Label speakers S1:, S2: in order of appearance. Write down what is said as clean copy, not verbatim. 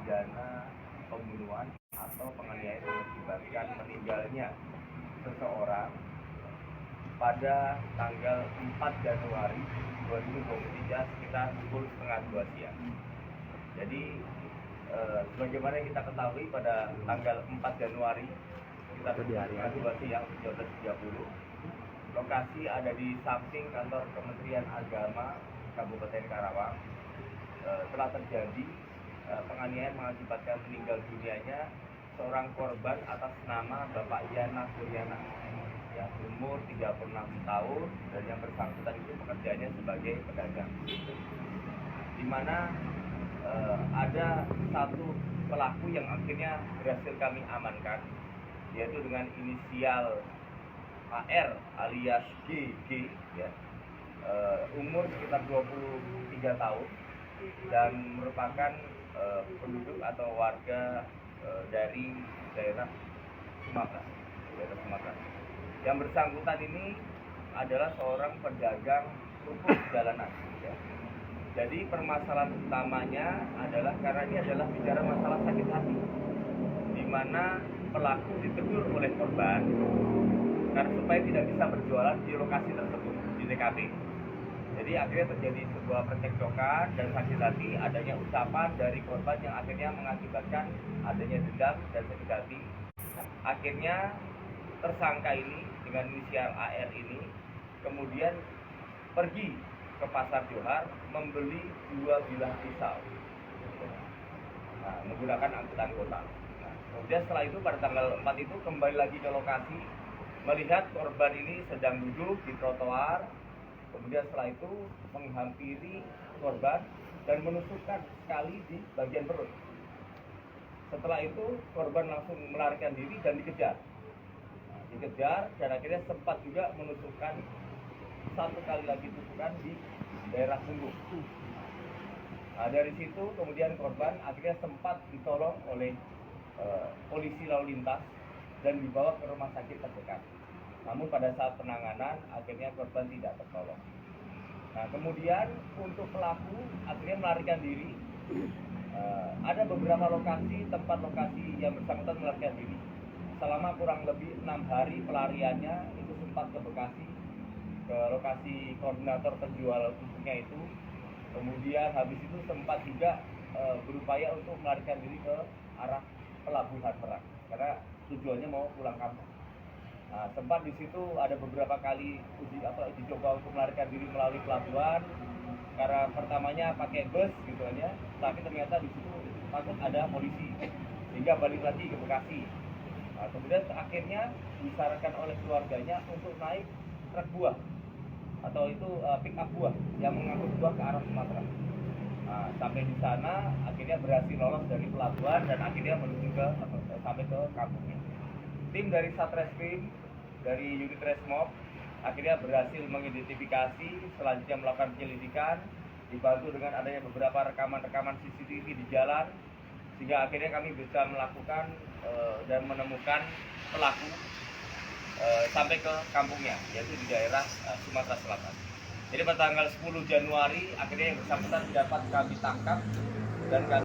S1: pidana pembunuhan atau penganiayaan yang mengakibatkan meninggalnya seseorang pada tanggal 4 Januari 2023 sekitar pukul setengah 2 siang. Jadi sebagaimana kita ketahui pada tanggal 4 Januari sekitar pukul setengah 2 siang 13.30, lokasi ada di samping kantor Kementerian Agama Kabupaten Karawang. Telah terjadi penganiayaan mengakibatkan meninggal dunianya seorang korban atas nama Bapak Yana Suryana, yang umur 36 tahun, dan yang bersangkutan itu pekerjaannya sebagai pedagang, di mana ada satu pelaku yang akhirnya berhasil kami amankan, yaitu dengan inisial AR alias GG, ya, umur sekitar 23 tahun dan merupakan penduduk atau warga dari daerah Sumatera. Yang bersangkutan ini adalah seorang pedagang kerupuk jalanan, ya. Jadi permasalahan utamanya adalah karena ini adalah bicara masalah sakit hati, di mana pelaku ditegur oleh korban karena supaya tidak bisa berjualan di lokasi tersebut, di TKP. Jadi akhirnya terjadi sebuah percekcokan dan sakit hati, adanya ucapan dari korban yang akhirnya mengakibatkan adanya dendam dan sakit hati. Akhirnya tersangka ini dengan inisial AR ini kemudian pergi ke Pasar Johar membeli 2 bilah pisau, menggunakan angkutan kota. Kemudian setelah itu pada tanggal 4 itu kembali lagi ke lokasi, melihat korban ini sedang duduk di trotoar. Kemudian setelah itu menghampiri korban dan menusukkan sekali di bagian perut. Setelah itu korban langsung melarikan diri dan dikejar dan akhirnya sempat juga menusukkan satu kali lagi tusukan di daerah punggung. Dari situ kemudian korban akhirnya sempat ditolong oleh polisi lalu lintas dan dibawa ke rumah sakit terdekat. Namun pada saat penanganan akhirnya korban tidak tertolong. Kemudian untuk pelaku akhirnya melarikan diri. Ada beberapa tempat lokasi yang bersangkutan melarikan diri. Selama kurang lebih 6 hari pelariannya itu sempat ke Bekasi, ke lokasi koordinator penjual kerupuknya itu. Kemudian habis itu sempat juga berupaya untuk melarikan diri ke arah Pelabuhan Merak karena tujuannya mau pulang kampung. Sempat di situ ada beberapa kali dicoba untuk melarikan diri melalui pelabuhan, karena pertamanya pakai bus gitu ya, tapi ternyata di situ takut ada polisi sehingga balik lagi ke Bekasi. Kemudian akhirnya disarankan oleh keluarganya untuk naik truk buah atau itu pick up buah yang mengangkut buah ke arah Sumatera. Sampai di sana akhirnya berhasil lolos dari pelabuhan dan akhirnya menuju sampai ke kampungnya. Tim dari Satreskrim, dari unit Resmob akhirnya berhasil mengidentifikasi, selanjutnya melakukan penyelidikan, dibantu dengan adanya beberapa rekaman CCTV di jalan, sehingga akhirnya kami bisa melakukan dan menemukan pelaku sampai ke kampungnya, yaitu di daerah Sumatera Selatan. Jadi pada tanggal 10 Januari akhirnya yang bersangkutan dapat kami tangkap dan kami